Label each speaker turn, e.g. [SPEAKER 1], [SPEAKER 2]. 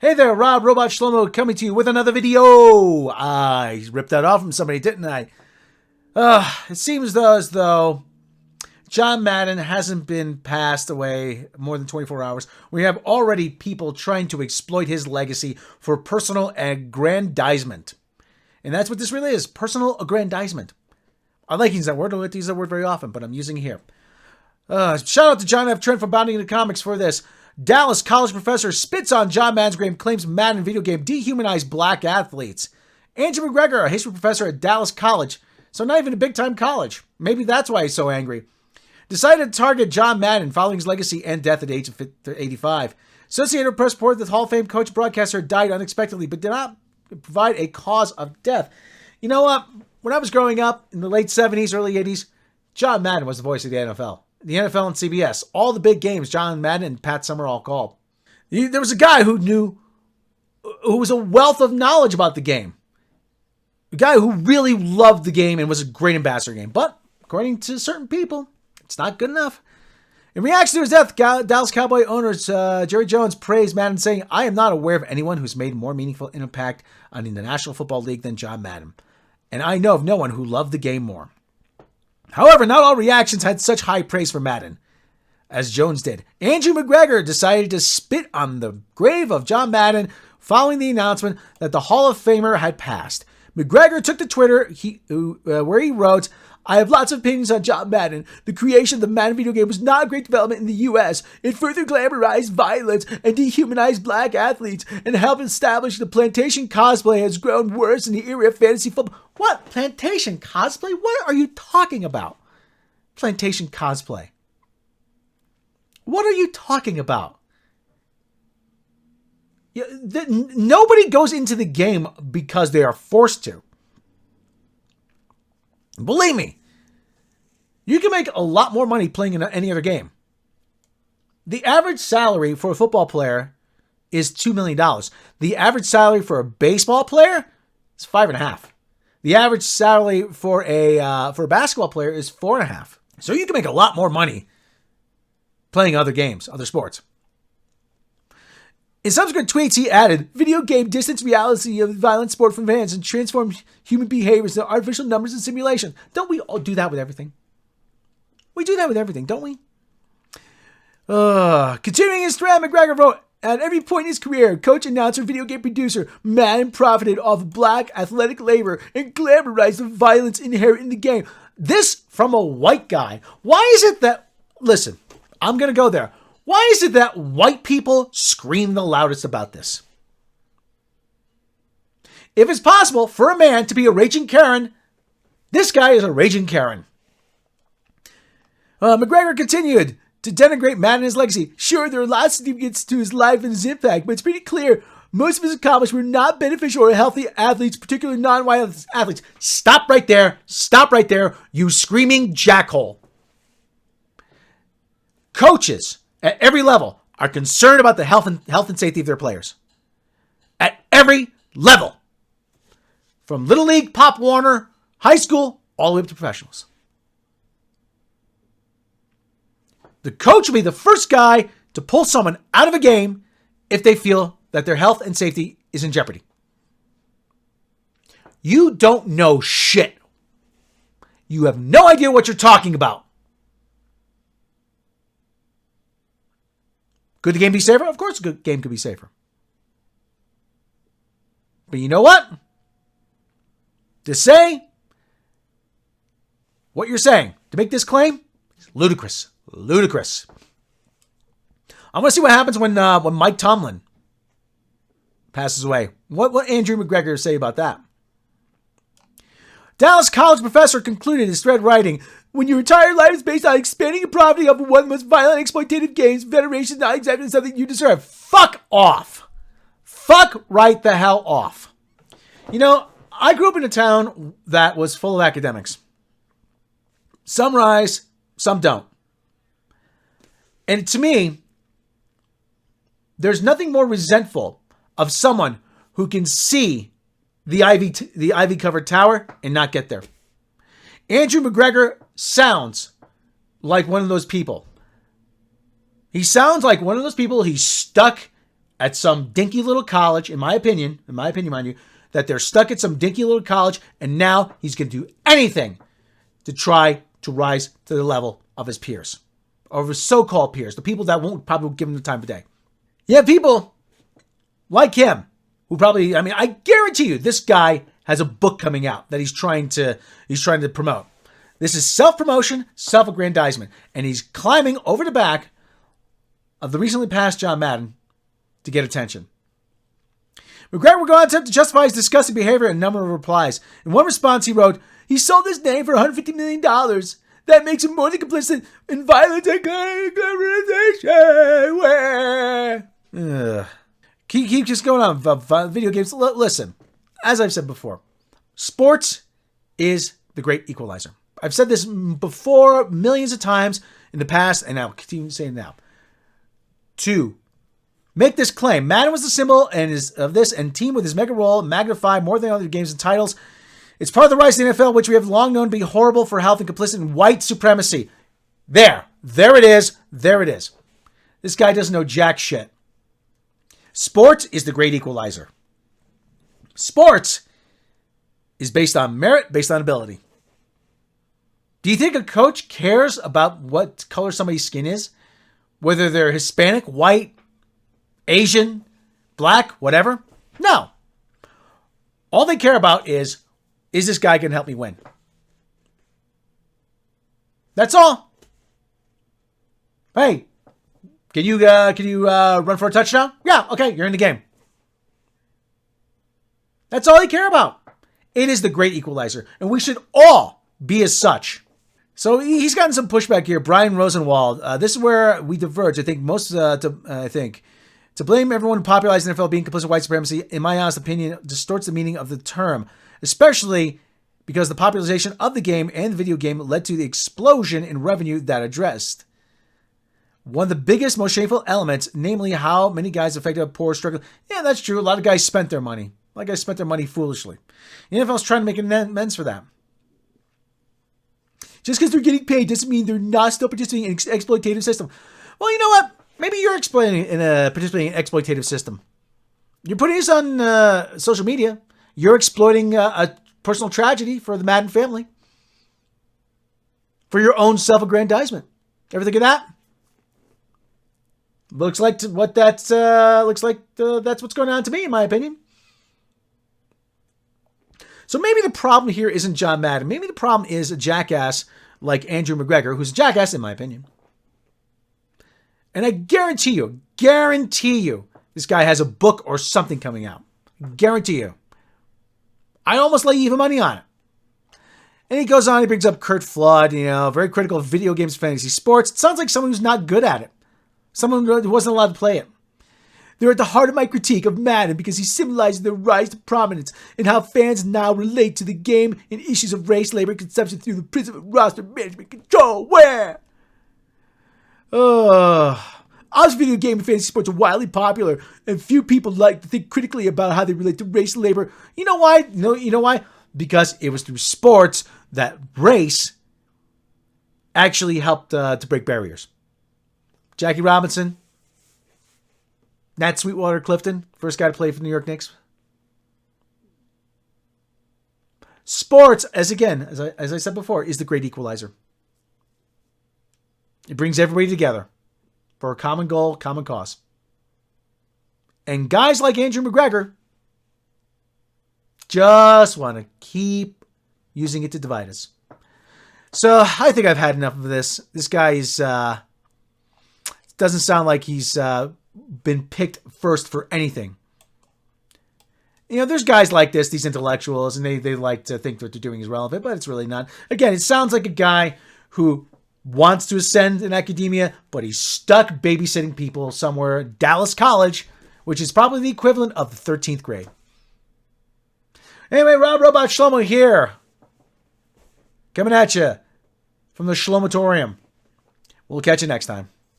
[SPEAKER 1] Hey there, Rob Robot Shlomo coming to you with another video. I ripped that off from somebody, didn't I? It seems as though John Madden hasn't been passed away more than 24 hours. We have already people trying to exploit his legacy for personal aggrandizement. And that's what this really is, personal aggrandizement. I like using that word. I don't use that word very often, but I'm using it here. Shout out to John F. Trent from Bounding into Comics for this. Dallas college professor spits on John Madden's grave, claims Madden video game dehumanized black athletes. Andrew McGregor, a history professor at Dallas College, so not even a big-time college. Maybe that's why he's so angry. Decided to target John Madden following his legacy and death at the age of 85. Associated Press reported that Hall of Fame coach broadcaster died unexpectedly, but did not provide a cause of death. You know what? When I was growing up in the late 70s, early 80s, John Madden was the voice of the NFL. The NFL and CBS. All the big games, John Madden and Pat Summerall called. There was a guy who was a wealth of knowledge about the game. A guy who really loved the game and was a great ambassador of the game. But, according to certain people, it's not good enough. In reaction to his death, Dallas Cowboy owners Jerry Jones praised Madden, saying, "I am not aware of anyone who's made more meaningful impact on the National Football League than John Madden. And I know of no one who loved the game more." However, not all reactions had such high praise for Madden as Jones did. Andrew McGregor decided to spit on the grave of John Madden following the announcement that the Hall of Famer had passed. McGregor took to Twitter where he wrote, "I have lots of opinions on John Madden. The creation of the Madden video game was not a great development in the U.S. It further glamorized violence and dehumanized black athletes and helped establish the plantation cosplay has grown worse in the era of fantasy football." What? Plantation cosplay? What are you talking about? Plantation cosplay. What are you talking about? Nobody goes into the game because they are forced to. Believe me, you can make a lot more money playing in any other game. The average salary for a football player is $2 million. The average salary for a baseball player is $5.5 million. The average salary for a basketball player is $4.5 million. So you can make a lot more money playing other games, other sports. In subsequent tweets, he added, "Video game distance reality of violent sport from fans and transform human behaviors into artificial numbers and simulation." Don't we all do that with everything? We do that with everything, don't we? Continuing his thread, McGregor wrote, "At every point in his career, coach, announcer, video game producer, Madden profited off of black athletic labor and glamorized the violence inherent in the game." This from a white guy. Why is it that, listen, I'm going to go there. Why is it that white people scream the loudest about this? If it's possible for a man to be a raging Karen, this guy is a raging Karen. McGregor continued to denigrate Madden and his legacy. "Sure, there are lots of significance to his life and his impact, but it's pretty clear most of his accomplishments were not beneficial or healthy athletes, particularly non-white athletes." Stop right there. Stop right there, you screaming jackhole. Coaches at every level are concerned about the health and safety of their players. At every level. From Little League, Pop Warner, high school, all the way up to professionals. The coach will be the first guy to pull someone out of a game if they feel that their health and safety is in jeopardy. You don't know shit. You have no idea what you're talking about. Could the game be safer? Of course, a good game could be safer. But you know what? To say what you're saying, to make this claim, is ludicrous. Ludicrous. I want to see what happens when Mike Tomlin passes away. What will Andrew McGregor say about that? Dallas college professor concluded his thread writing, "When your entire life is based on expanding and profiting of one of the most violent exploitative games, veneration is not exactly something you deserve." Fuck off. Fuck right the hell off. You know, I grew up in a town that was full of academics. Some rise, some don't. And to me, there's nothing more resentful of someone who can see the ivy-covered tower and not get there. Andrew McGregor sounds like one of those people. He sounds like one of those people. He's stuck at some dinky little college, in my opinion, mind you, that they're stuck at some dinky little college, and now he's going to do anything to try to rise to the level of his peers, or of his so-called peers, the people that won't probably give him the time of day. You have people like him who probably, I guarantee you, this guy has a book coming out that he's trying to promote. This is self-promotion, self-aggrandizement, and he's climbing over the back of the recently passed John Madden to get attention. McGregor would go on to justify his disgusting behavior in a number of replies. In one response, he wrote, "He sold his name for $150 million. That makes him more than complicit in violent criminalization." Keep just going on. Video games. Listen, as I've said before, sports is the great equalizer. I've said this before millions of times in the past, and I'll continue saying now. To make this claim, Madden was the symbol of this and team with his mega role magnified more than other games and titles. It's part of the rise of the NFL, which we have long known to be horrible for health and complicit in white supremacy. There it is. This guy doesn't know jack shit. Sports is the great equalizer. Sports is based on merit, based on ability. Do you think a coach cares about what color somebody's skin is? Whether they're Hispanic, white, Asian, black, whatever? No. All they care about is this guy going to help me win? That's all. Hey, can you run for a touchdown? Yeah, okay, you're in the game. That's all they care about. It is the great equalizer, and we should all be as such. So he's gotten some pushback here. Brian Rosenwald. This is where we diverge. I think to blame everyone who popularized the NFL being complicit in white supremacy, in my honest opinion, distorts the meaning of the term, especially because the popularization of the game and the video game led to the explosion in revenue that addressed. One of the biggest, most shameful elements, namely how many guys affected a poor, struggling. Yeah, that's true. A lot of guys spent their money. A lot of guys spent their money foolishly. The NFL's trying to make amends for that. Just because they're getting paid doesn't mean they're not still participating in an exploitative system. Well, you know what? Maybe you're participating in an exploitative system. You're putting this on social media. You're exploiting a personal tragedy for the Madden family. For your own self-aggrandizement. Ever think of that? Looks like that's what's going on to me, in my opinion. So maybe the problem here isn't John Madden. Maybe the problem is a jackass like Andrew McGregor, who's a jackass in my opinion. And I guarantee you, this guy has a book or something coming out. Guarantee you. I almost lay even money on it. And he goes on, he brings up Kurt Flood, very critical of video games, fantasy sports. It sounds like someone who's not good at it. Someone who wasn't allowed to play it. They're at the heart of my critique of Madden because he symbolizes the rise to prominence and how fans now relate to the game in issues of race, labor, consumption through the prism of roster management control. Where? Obviously, video game and fantasy sports are wildly popular, and few people like to think critically about how they relate to race, labor. You know why? You know why? Because it was through sports that race actually helped to break barriers. Jackie Robinson, Nat Sweetwater Clifton, first guy to play for the New York Knicks. Sports, as I said before, is the great equalizer. It brings everybody together for a common goal, common cause. And guys like Andrew McGregor just want to keep using it to divide us. So I think I've had enough of this. This guy doesn't sound like he's been picked first for anything. There's guys like this, these intellectuals, and they like to think what they're doing is relevant, but it's really not. Again, it sounds like a guy who wants to ascend in academia, but he's stuck babysitting people somewhere, Dallas College, which is probably the equivalent of the 13th grade. Anyway, Rob Robot Shlomo here. Coming at you from the Shlomotorium. We'll catch you next time.